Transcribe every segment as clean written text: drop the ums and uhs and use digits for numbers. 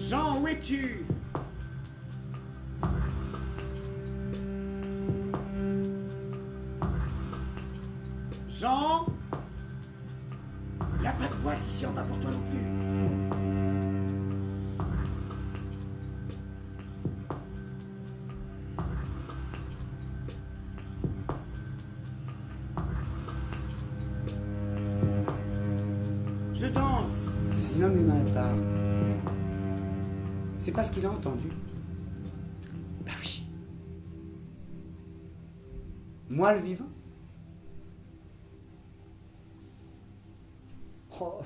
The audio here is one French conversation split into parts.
Jean, où es-tu? Jean? Il n'y a pas de boîte ici en bas pour toi non plus. Je danse. Si l'homme humain parle, c'est parce qu'il a entendu. Bah oui. Moi le vivant. Oh,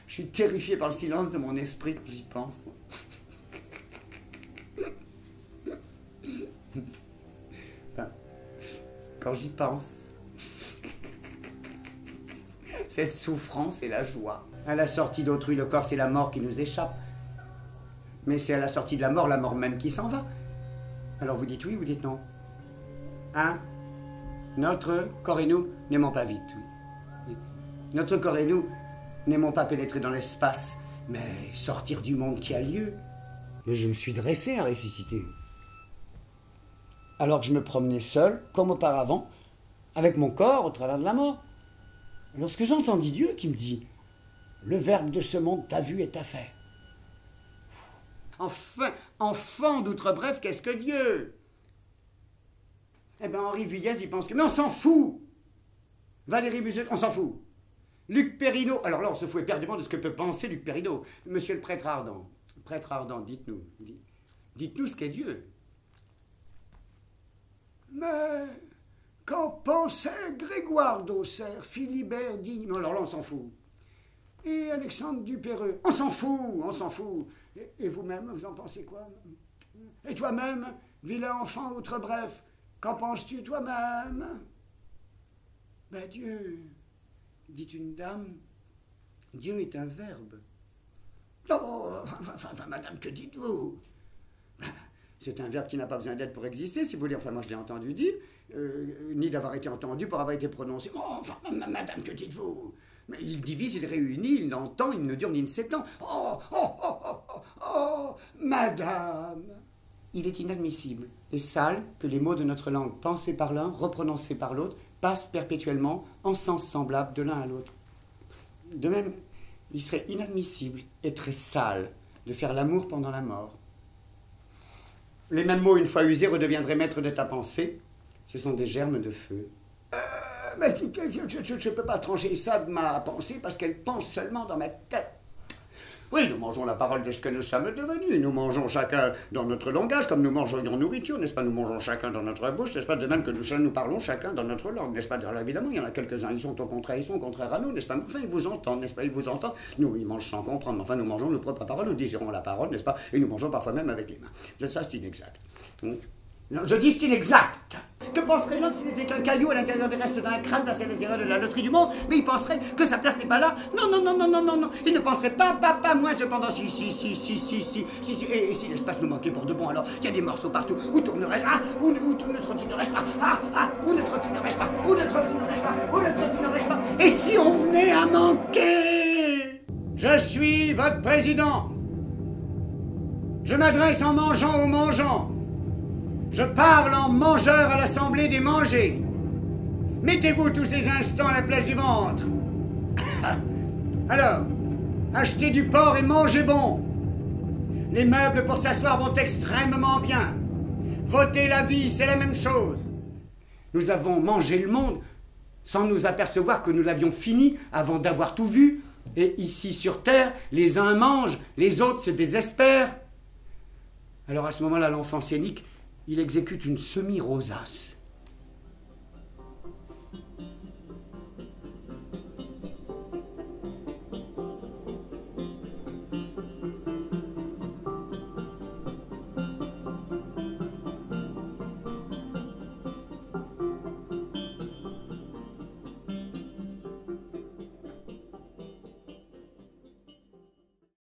je suis terrifié par le silence de mon esprit quand j'y pense. Enfin, quand j'y pense, cette souffrance et la joie. À la sortie d'autrui, le corps, c'est la mort qui nous échappe. Mais c'est à la sortie de la mort même qui s'en va. Alors vous dites oui, vous dites non. Hein? Notre corps et nous n'aimons pas vite. Oui. Notre corps et nous n'aimons pas pénétrer dans l'espace, mais sortir du monde qui a lieu. Mais je me suis dressé à ressusciter. Alors que je me promenais seul, comme auparavant, avec mon corps au travers de la mort. Lorsque j'entendis Dieu qui me dit « Le verbe de ce monde t'a vu et t'a fait ». Enfin, enfant d'outre-bref, qu'est-ce que Dieu? Eh bien, Henri Villez, il pense que... Mais on s'en fout! Valérie Musset, on s'en fout! Luc Perrineau, alors là, on se fout éperdument de ce que peut penser Luc Perrineau. Monsieur le prêtre ardent, dites-nous. Dites-nous ce qu'est Dieu. Mais qu'en pensait Grégoire d'Auxerre, Philibert Digne? Alors là, on s'en fout. Et Alexandre Dupéreux, on s'en fout. Et vous-même, vous en pensez quoi? Et toi-même, vilain enfant outre-bref, qu'en penses-tu toi-même? Ben Dieu, dit une dame, Dieu est un verbe. Oh, enfin, madame, que dites-vous? C'est un verbe qui n'a pas besoin d'être pour exister, si vous voulez. Enfin, moi, je l'ai entendu dire, ni d'avoir été entendu pour avoir été prononcé. Oh, enfin, madame, que dites-vous? Mais il divise, il réunit, il entend, il ne dure ni ne s'étend. Oh, madame! Il est inadmissible et sale que les mots de notre langue pensés par l'un, reprononcés par l'autre, passent perpétuellement en sens semblable de l'un à l'autre. De même, il serait inadmissible et très sale de faire l'amour pendant la mort. Les mêmes mots, une fois usés, redeviendraient maîtres de ta pensée. Ce sont des germes de feu. Mais je ne peux pas trancher ça de ma pensée parce qu'elle pense seulement dans ma tête. Oui, nous mangeons la parole de ce que nous sommes devenus. Nous mangeons chacun dans notre langage, comme nous mangerions nourriture, n'est-ce pas? Nous mangeons chacun dans notre bouche, n'est-ce pas? De même que nous parlons chacun dans notre langue, n'est-ce pas? Alors évidemment, il y en a quelques-uns, ils sont contraires à nous, n'est-ce pas? Enfin, ils vous entendent, n'est-ce pas? Ils vous entendent. Nous, ils mangent sans comprendre. Enfin, nous mangeons nos propres paroles, nous digérons la parole, n'est-ce pas? Et nous mangeons parfois même avec les mains. Ça, c'est inexact. Non, je dis c'est inexact. Que penserait l'homme s'il n'était qu'un caillou à l'intérieur des restes d'un crâne placé à l'intérieur de la loterie du monde? Mais il penserait que sa place n'est pas là. Non. Il ne penserait pas, moi cependant. Si. Et si l'espace nous manquait pour de bon, alors il y a des morceaux partout. Où tournerais-je? Où ne trottinerais-je pas? Où ne trottinerais-je pas? Et si on venait à manquer? Je suis votre président. Je m'adresse en mangeant aux mangeants. Je parle en mangeur à l'assemblée des mangés. Mettez-vous tous ces instants à la place du ventre. Alors, achetez du porc et mangez bon. Les meubles pour s'asseoir vont extrêmement bien. Voter la vie, c'est la même chose. Nous avons mangé le monde sans nous apercevoir que nous l'avions fini avant d'avoir tout vu. Et ici sur Terre, les uns mangent, les autres se désespèrent. Alors à ce moment-là, l'enfant scénique, il exécute une semi-rosace.